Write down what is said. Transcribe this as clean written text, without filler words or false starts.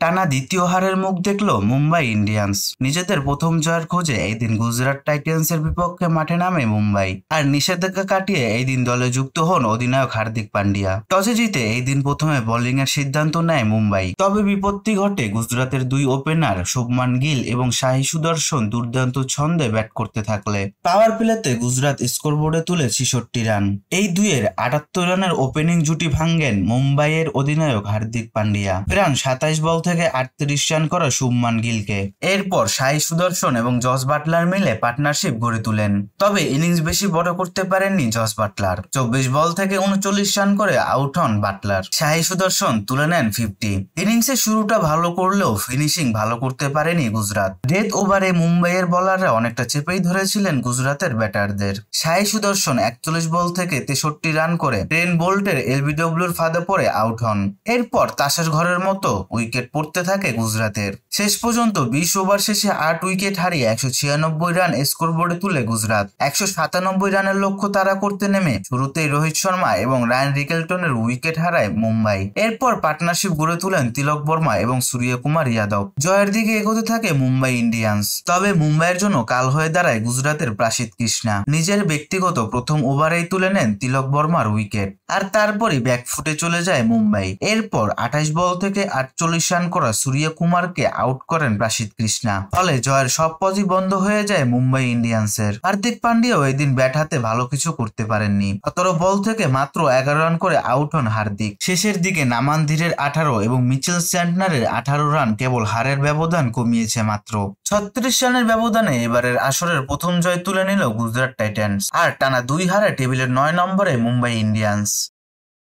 টানা দ্বিতীয় হারের মুখ দেখল মুম্বাই ইন্ডিয়ান্স। নিজেদের প্রথম জয়ের খোঁজে এই দিন গুজরাট টাইটান্সের বিপক্ষে মাঠে নামে মুম্বাই। আর নিষেধাজ্ঞা কাটিয়ে এই দিন দলে যুক্ত হন অধিনায়ক হার্দিক পান্ডিয়া। টসে জিতে এই দিন প্রথমে বোলিং এর সিদ্ধান্ত নেয় মুম্বাই। তবে বিপত্তি ঘটে গুজরাটের দুই ওপেনার শুভমান গিল এবং শাহী সুদর্শন দুর্দান্ত ছন্দে ব্যাট করতে থাকলে পাওয়ার প্লেতে গুজরাট স্কোরবোর্ডে তুলে 66 রান। এই দুইয়ের 78 রানের ওপেনিং জুটি ভাঙ্গেন মুম্বাইয়ের অধিনায়ক হার্দিক পান্ডিয়া। প্রাণ 27 বল থেকে 38 রান করা শুভমান গিলকে। এরপর শাহী সুদর্শন এবং জস বাটলার মিলে পার্টনারশিপ গড়ে তুলেন। তবে ইনিংস বেশি বড় করতে পারেননি জস বাটলার। 24 বল থেকে 39 রান করে আউট হন বাটলার। শাহী সুদর্শন তুলে নেন 50। ইনিংসের শুরুটা ভালো করলেও ফিনিশিং ভালো করতে পারেনি গুজরাট। ডেথ ওভারে মুম্বাইয়ের বোলাররা অনেকটা চেপেই ধরেছিলেন গুজরাটের ব্যাটারদের। শাহী সুদর্শন 41 বল থেকে 63 রান করে ট্রেন বোল্টের এলবিডব্লিউর ফাঁদে পড়ে আউট হন। এরপর তাসের ঘরের মতো উইকেট পড়তে থাকে গুজরাটের। শেষ পর্যন্ত 20 ওভার শেষে 8 উইকেট হারিয়ে 196 রান স্কোরবোর্ডে তুলে গুজরাট। 197 রানের লক্ষ্য তাড়া করতে নেমে শুরুতেই রোহিত শর্মা এবং রায়ান রিকেলটনের উইকেট হারায় মুম্বাই। এরপর পার্টনারশিপ গড়ে তুলেন তিলক বর্মা এবং সূর্যকুমার যাদব। জয়ের দিকে এগোতে থাকে মুম্বাই ইন্ডিয়ান্স। তবে মুম্বাইয়ের জন্য কাল হয়ে দাঁড়ায় গুজরাটের প্রাসিদ কৃষ্ণা। নিজের ব্যক্তিগত প্রথম ওভারেই তুলে নেন তিলক বর্মার উইকেট। আর তারপরই ব্যাকফুটে চলে যায় মুম্বাই। এরপর 28 বল থেকে 48 রান করা সূর্যকুমারকে আউট করেন প্রাসিদ কৃষ্ণা। ফলে জয়ের সব পথই বন্ধ হয়ে যায় মুম্বাই ইন্ডিয়ান্সের। হার্দিক পান্ডিয়াও এদিন ব্যাট হাতে ভালো কিছু করতে পারেননি। 17 বল থেকে মাত্র 11 রান করে আউট হন হার্দিক। শেষের দিকে নামান ধীরের 18 এবং মিচেল স্যান্টনারের 18 রান কেবল হারের ব্যবধান কমিয়েছে মাত্র 36 রানের ব্যবধানে। এবারের আসরের প্রথম জয় তুলে নিল গুজরাট টাইটান্স। আর টানা 2 হারে টেবিলের 9 নম্বরে মুম্বাই ইন্ডিয়ান্স।